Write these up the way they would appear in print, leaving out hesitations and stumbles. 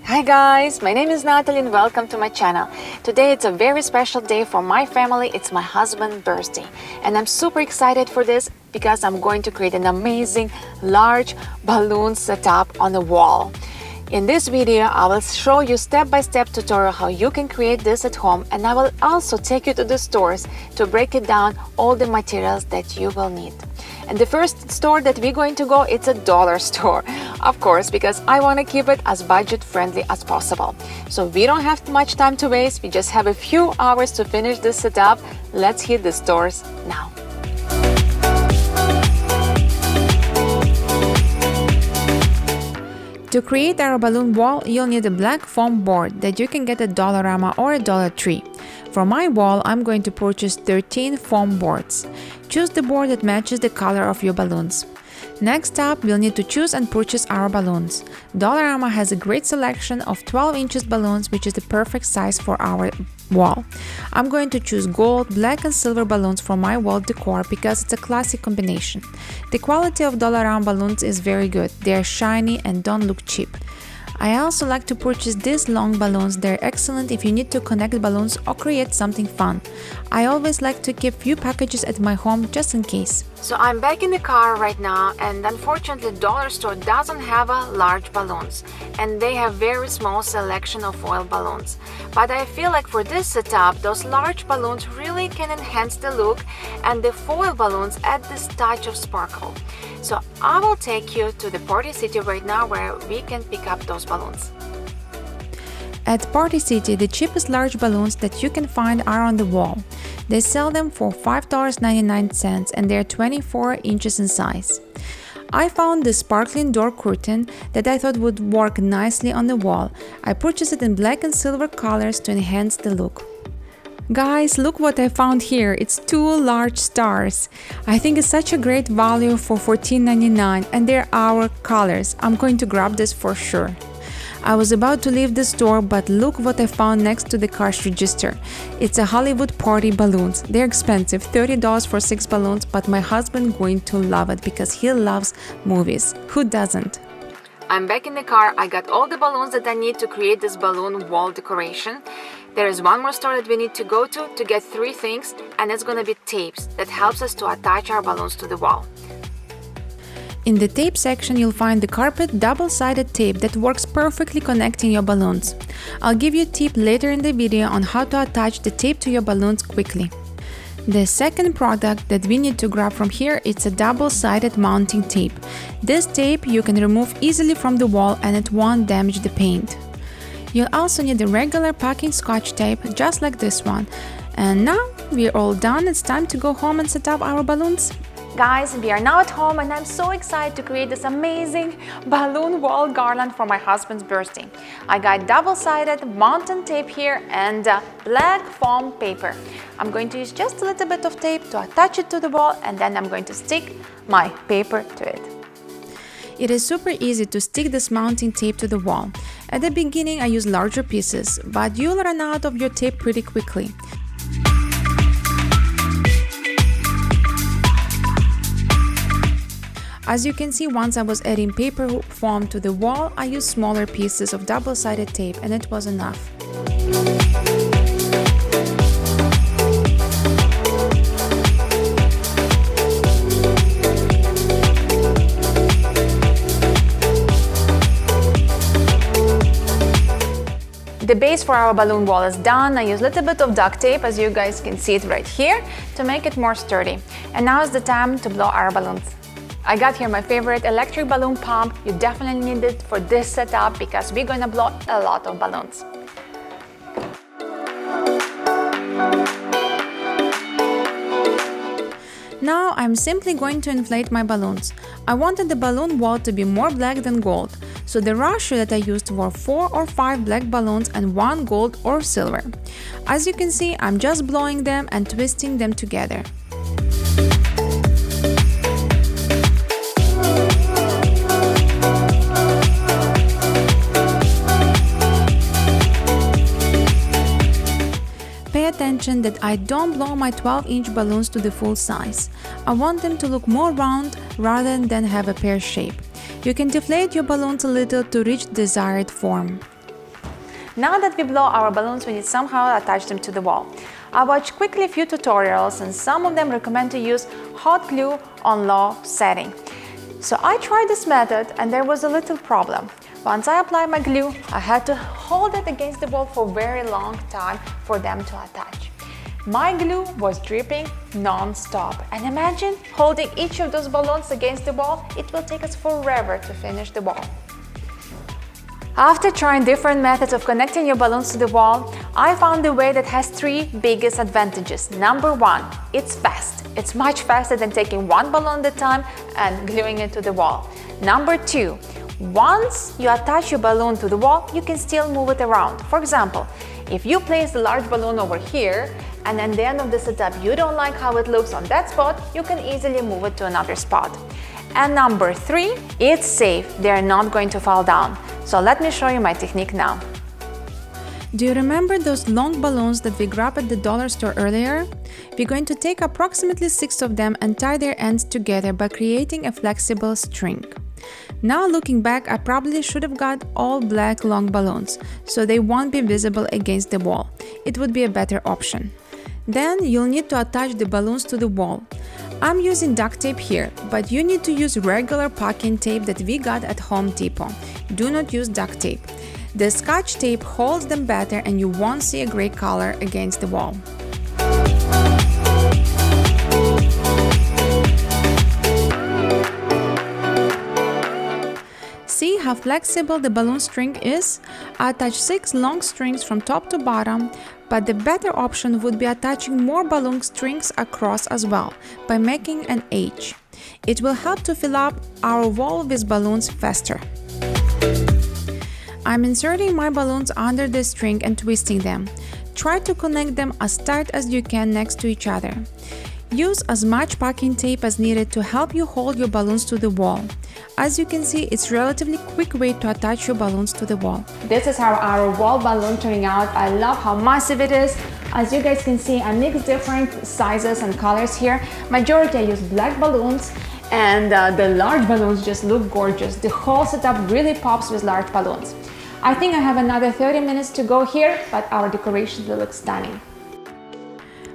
Hi guys, my name is Natalie and welcome to my channel. Today it's a very special day for my family. It's my husband's birthday and I'm super excited for this because I'm going to create an amazing large balloon setup on the wall. In this video, I will show you step-by-step tutorial how you can create this at home, and I will also take you to the stores to break it down all the materials that you will need. And the first store that we're going to go, it's a dollar store, of course, because I want to keep it as budget friendly as possible. So we don't have much time to waste. We just have a few hours to finish this setup. Let's hit the stores now. To create our balloon wall, you'll need a black foam board that you can get at Dollarama or at Dollar Tree. For my wall, I'm going to purchase 13 foam boards. Choose the board that matches the color of your balloons. Next up, we'll need to choose and purchase our balloons. Dollarama has a great selection of 12 inches balloons, which is the perfect size for our wall. I'm going to choose gold, black and silver balloons for my wall decor because it's a classic combination. The quality of Dollarama balloons is very good. They are shiny and don't look cheap. I also like to purchase these long balloons. They're excellent if you need to connect balloons or create something fun. I always like to keep few packages at my home just in case. So I'm back in the car right now, and unfortunately dollar store doesn't have large balloons and they have very small selection of foil balloons. But I feel like for this setup, those large balloons really can enhance the look, and the foil balloons add this touch of sparkle. So I will take you to the Party City right now where we can pick up those balloons. At Party City, the cheapest large balloons that you can find are on the wall. They sell them for $5.99 and they're 24 inches in size. I found this sparkling door curtain that I thought would work nicely on the wall. I purchased it in black and silver colors to enhance the look. Guys, look what I found here. It's 2 large stars. I think it's such a great value for $14.99 and they're our colors. I'm going to grab this for sure. I was about to leave the store, but look what I found next to the cash register. It's a Hollywood party balloons. They're expensive, $30 for 6 balloons, but my husband going to love it because he loves movies. Who doesn't? I'm back in the car. I got all the balloons that I need to create this balloon wall decoration. There is one more store that we need to go to get 3 things, and it's gonna be tapes that helps us to attach our balloons to the wall. In the tape section, you'll find the carpet double-sided tape that works perfectly connecting your balloons. I'll give you a tip later in the video on how to attach the tape to your balloons quickly. The second product that we need to grab from here is a double-sided mounting tape. This tape you can remove easily from the wall and it won't damage the paint. You'll also need a regular packing scotch tape, just like this one. And now we're all done. It's time to go home and set up our balloons. Guys, we are now at home and I'm so excited to create this amazing balloon wall garland for my husband's birthday. I got double-sided mountain tape here and black foam paper. I'm going to use just a little bit of tape to attach it to the wall, and then I'm going to stick my paper to it. It is super easy to stick this mounting tape to the wall. At the beginning I use larger pieces, but you'll run out of your tape pretty quickly. As you can see, once I was adding paper foam to the wall, I used smaller pieces of double-sided tape and it was enough. The base for our balloon wall is done. I use a little bit of duct tape, as you guys can see it right here, to make it more sturdy. And now is the time to blow our balloons. I got here my favorite electric balloon pump. You definitely need it for this setup because we're gonna blow a lot of balloons. Now I'm simply going to inflate my balloons. I wanted the balloon wall to be more black than gold, so the ratio that I used were 4 or 5 black balloons and 1 gold or silver. As you can see, I'm just blowing them and twisting them together. Pay attention that I don't blow my 12-inch balloons to the full size. I want them to look more round rather than have a pear shape. You can deflate your balloons a little to reach the desired form. Now that we blow our balloons, we need somehow attach them to the wall. I watched quickly a few tutorials and some of them recommend to use hot glue on low setting. So I tried this method and there was a little problem. Once I applied my glue, I had to hold it against the wall for a very long time for them to attach. My glue was dripping non-stop, and imagine holding each of those balloons against the wall. It will take us forever to finish the wall. After trying different methods of connecting your balloons to the wall, I found the way that has three biggest advantages. Number one, it's fast. It's much faster than taking one balloon at a time and gluing it to the wall. Number two, once you attach your balloon to the wall, you can still move it around. For example, if you place the large balloon over here and at the end of the setup you don't like how it looks on that spot, you can easily move it to another spot. And number three, it's safe. They're not going to fall down. So let me show you my technique now. Do you remember those long balloons that we grabbed at the dollar store earlier? We're going to take approximately 6 of them and tie their ends together by creating a flexible string. Now looking back, I probably should have got all black long balloons, so they won't be visible against the wall. It would be a better option. Then you'll need to attach the balloons to the wall. I'm using duct tape here, but you need to use regular packing tape that we got at Home Depot. Do not use duct tape. The Scotch tape holds them better and you won't see a gray color against the wall. See how flexible the balloon string is? I attached 6 long strings from top to bottom, but the better option would be attaching more balloon strings across as well by making an H. It will help to fill up our wall with balloons faster. I'm inserting my balloons under the string and twisting them. Try to connect them as tight as you can next to each other. Use as much packing tape as needed to help you hold your balloons to the wall. As you can see, it's a relatively quick way to attach your balloons to the wall. This is how our wall balloon turning out. I love how massive it is. As you guys can see, I mixed different sizes and colors here. Majority I use black balloons, and the large balloons just look gorgeous. The whole setup really pops with large balloons. I think I have another 30 minutes to go here, but our decorations will look stunning.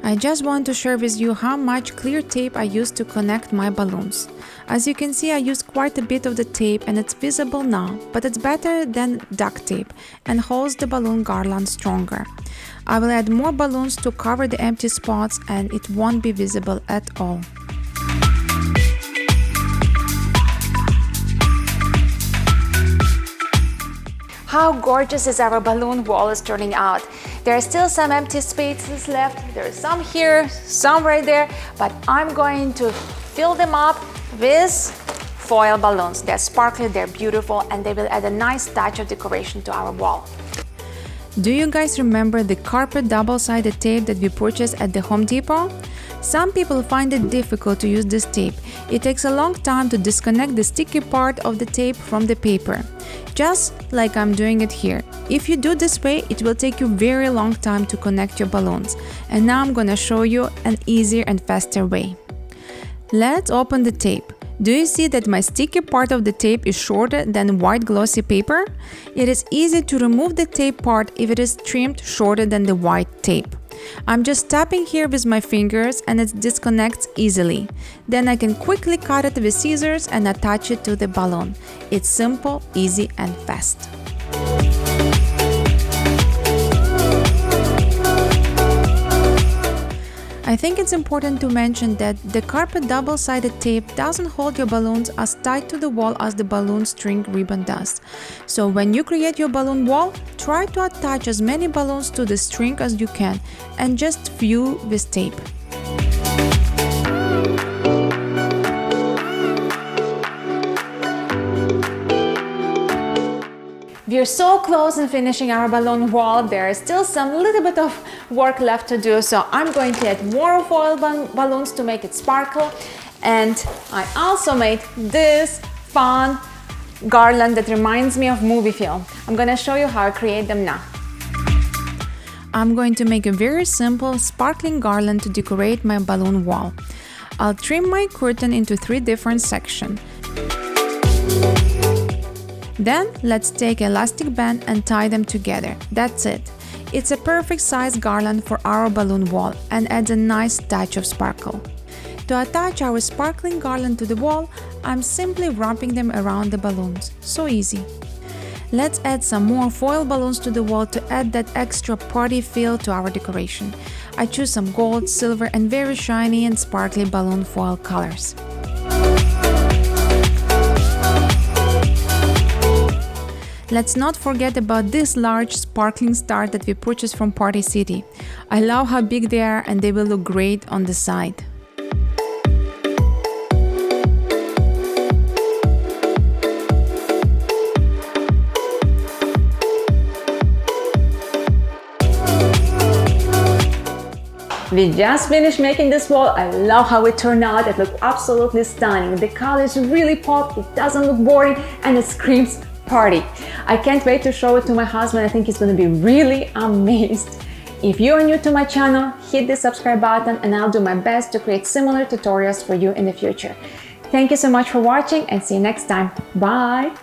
I just want to share with you how much clear tape I used to connect my balloons. As you can see, I used quite a bit of the tape and it's visible now, but it's better than duct tape and holds the balloon garland stronger. I will add more balloons to cover the empty spots and it won't be visible at all. How gorgeous is our balloon wall is turning out. There are still some empty spaces left. There are some here, some right there, but I'm going to fill them up with foil balloons. They're sparkly, they're beautiful, and they will add a nice touch of decoration to our wall. Do you guys remember the carpet double-sided tape that we purchased at the Home Depot? Some people find it difficult to use this tape. It takes a long time to disconnect the sticky part of the tape from the paper, just like I'm doing it here. If you do this way, it will take you a very long time to connect your balloons. And now I'm gonna show you an easier and faster way. Let's open the tape. Do you see that my sticky part of the tape is shorter than white glossy paper? It is easy to remove the tape part if it is trimmed shorter than the white tape. I'm just tapping here with my fingers and it disconnects easily. Then I can quickly cut it with scissors and attach it to the balloon. It's simple, easy and fast. I think it's important to mention that the carpet double-sided tape doesn't hold your balloons as tight to the wall as the balloon string ribbon does. So when you create your balloon wall, try to attach as many balloons to the string as you can and just few with tape. We're so close in finishing our balloon wall. There is still some little bit of work left to do, so I'm going to add more foil balloons to make it sparkle. And I also made this fun garland that reminds me of movie film. I'm gonna show you how I create them now. I'm going to make a very simple sparkling garland to decorate my balloon wall. I'll trim my curtain into 3 different sections. Then let's take an elastic band and tie them together. That's it. It's a perfect size garland for our balloon wall and adds a nice touch of sparkle. To attach our sparkling garland to the wall, I'm simply wrapping them around the balloons. So easy. Let's add some more foil balloons to the wall to add that extra party feel to our decoration. I choose some gold, silver and very shiny and sparkly balloon foil colors. Let's not forget about this large sparkling star that we purchased from Party City. I love how big they are and they will look great on the side. We just finished making this wall. I love how it turned out. It looked absolutely stunning. The colors really pop, it doesn't look boring, and it screams party. I can't wait to show it to my husband. I think he's going to be really amazed. If you are new to my channel, hit the subscribe button and I'll do my best to create similar tutorials for you in the future. Thank you so much for watching and see you next time. Bye!